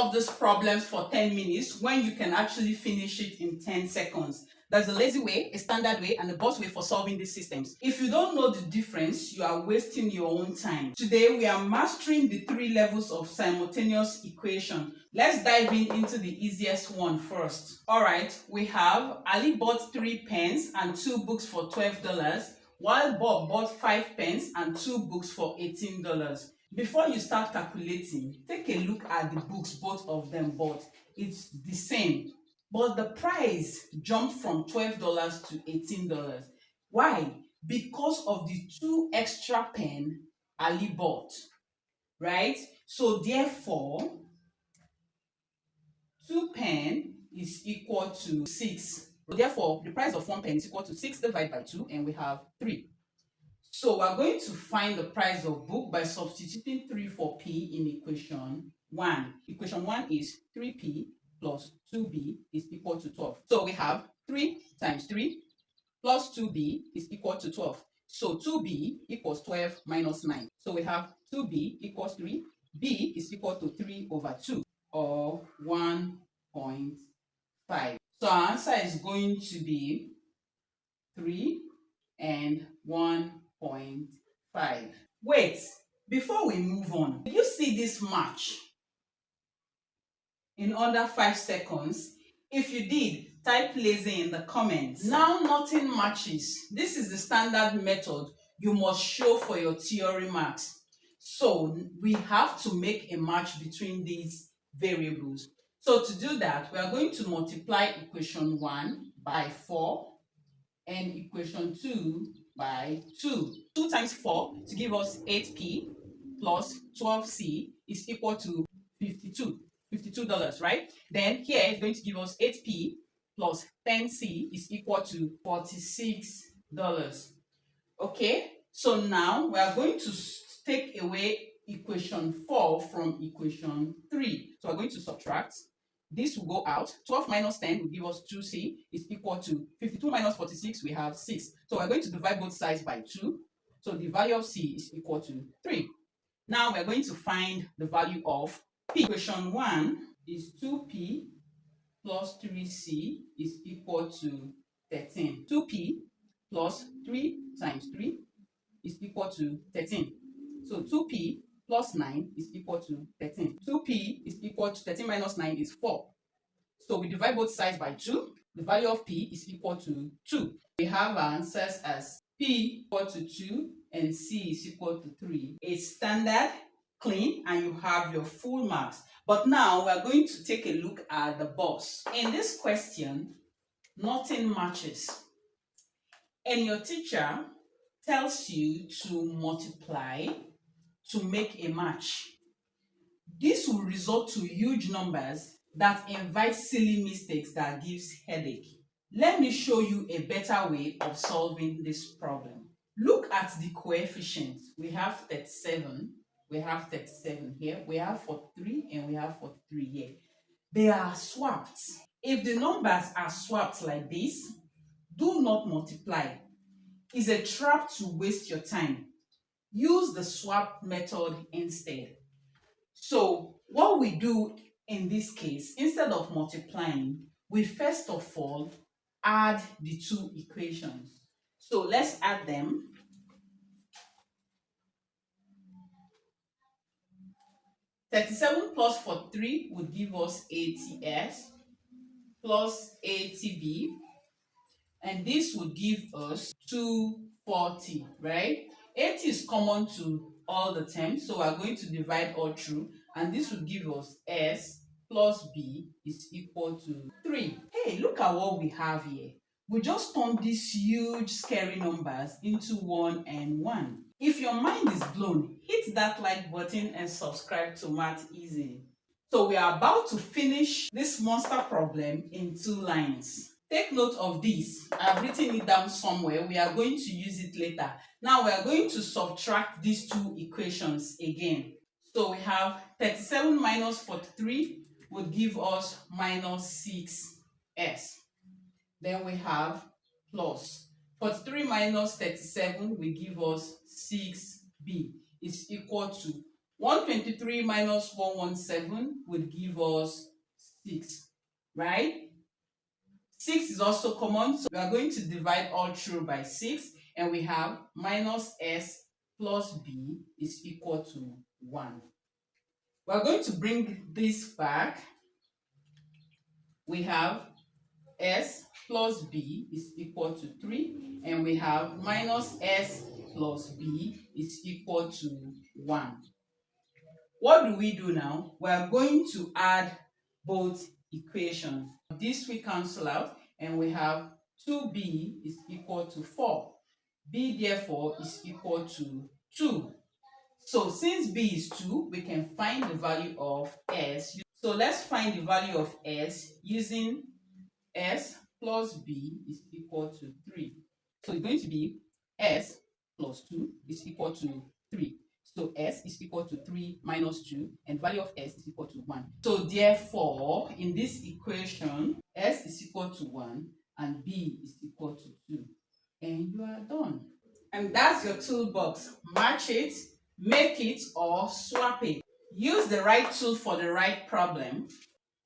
solve these problems for 10 minutes when you can actually finish it in 10 seconds. There's a lazy way, a standard way, and a boss way for solving these systems. If you don't know the difference, you are wasting your own time. Today, we are mastering the 3 levels of simultaneous equation. Let's dive into the easiest one first. Alright, we have Ali bought 3 pens and 2 books for $12, while Bob bought 5 pens and 2 books for $18. Before you start calculating, take a look at the books both of them bought. It's the same, but the price jumped from $12 to $18. Why? Because of the 2 extra pen Ali bought, right? So therefore, 2 pen is equal to 6. Therefore, the price of 1 pen is equal to 6 divided by 2, and we have 3. So we're going to find the price of book by substituting 3 for p in equation 1. Equation 1 is 3p plus 2b is equal to 12. So we have 3 times 3 plus 2b is equal to 12. So 2b equals 12 minus 9. So we have 2b equals 3. b is equal to 3 over 2, or 1.5. So our answer is going to be 3 and 1.5. Wait, before we move on, did you see this match in under 5 seconds? If you did, type lazy in the comments. Now nothing matches. This is the standard method you must show for your theory marks. So we have to make a match between these variables. So to do that, we are going to multiply equation 1 by 4 and equation 2 by 2. 2 times 4 to give us 8p plus 12c is equal to $52, right? Then here it's going to give us 8p plus 10c is equal to $46. Okay, so now we are going to take away equation 4 from equation 3. So we're going to subtract. This will go out. 12 minus 10 will give us 2c is equal to 52 minus 46, we have 6. So we're going to divide both sides by 2. So the value of c is equal to 3. Now we're going to find the value of p. Equation 1 is 2p plus 3c is equal to 13. 2p plus 3 times 3 is equal to 13. So 2p plus 9 is equal to 13. 2p is equal to 13 minus 9 is 4. So we divide both sides by 2. The value of p is equal to 2. We have our answers as p equal to 2 and c is equal to 3. It's standard, clean, and you have your full marks. But now we are going to take a look at the boss. In this question, nothing matches. And your teacher tells you to multiply to make a match. This will result to huge numbers that invite silly mistakes that gives headache. Let me show you a better way of solving this problem. Look at the coefficients. We have 37. We have 37 here. We have 43 and we have 43 here. They are swapped. If the numbers are swapped like this, do not multiply. It's a trap to waste your time. Use the swap method instead. So what we do in this case, instead of multiplying, we first of all add the 2 equations. So let's add them. $37 plus 43 would give us 80s plus 80b, and this would give us 240, right? 80 is common to all the terms, so we're going to divide all through, and this would give us s plus b is equal to 3. Hey, look at what we have here. We just turned these huge scary numbers into 1 and 1. If your mind is blown, hit that like button and subscribe to Math Easy. So we are about to finish this monster problem in 2 lines. Take note of this. I've written it down somewhere. We are going to use it later. Now we are going to subtract these 2 equations again. So we have 37 minus 43 would give us minus 6s. Then we have plus 43 minus 37 will give us 6b is equal to 123 minus 117 would give us 6, right? 6 is also common, so we are going to divide all through by 6, and we have minus s plus b is equal to 1. We are going to bring this back. We have s plus b is equal to 3, and we have minus s plus b is equal to 1. What do we do now? We are going to add both equations. This we cancel out, and we have 2b is equal to 4. b therefore is equal to 2. So since b is 2, we can find the value of s. So let's find the value of s using s plus b is equal to 3. So it's going to be s plus 2 is equal to 3. So s is equal to 3 minus 2, and value of s is equal to 1. So therefore, in this equation, s is equal to 1 and b is equal to 2. And you are done. And that's your toolbox. Match it, make it, or swap it. Use the right tool for the right problem,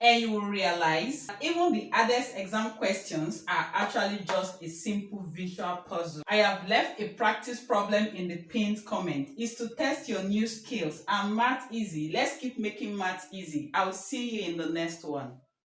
and you will realize that even the hardest exam questions are actually just a simple visual puzzle. I have left a practice problem in the pinned comment. It's to test your new skills and math easy. Let's keep making math easy. I'll see you in the next one.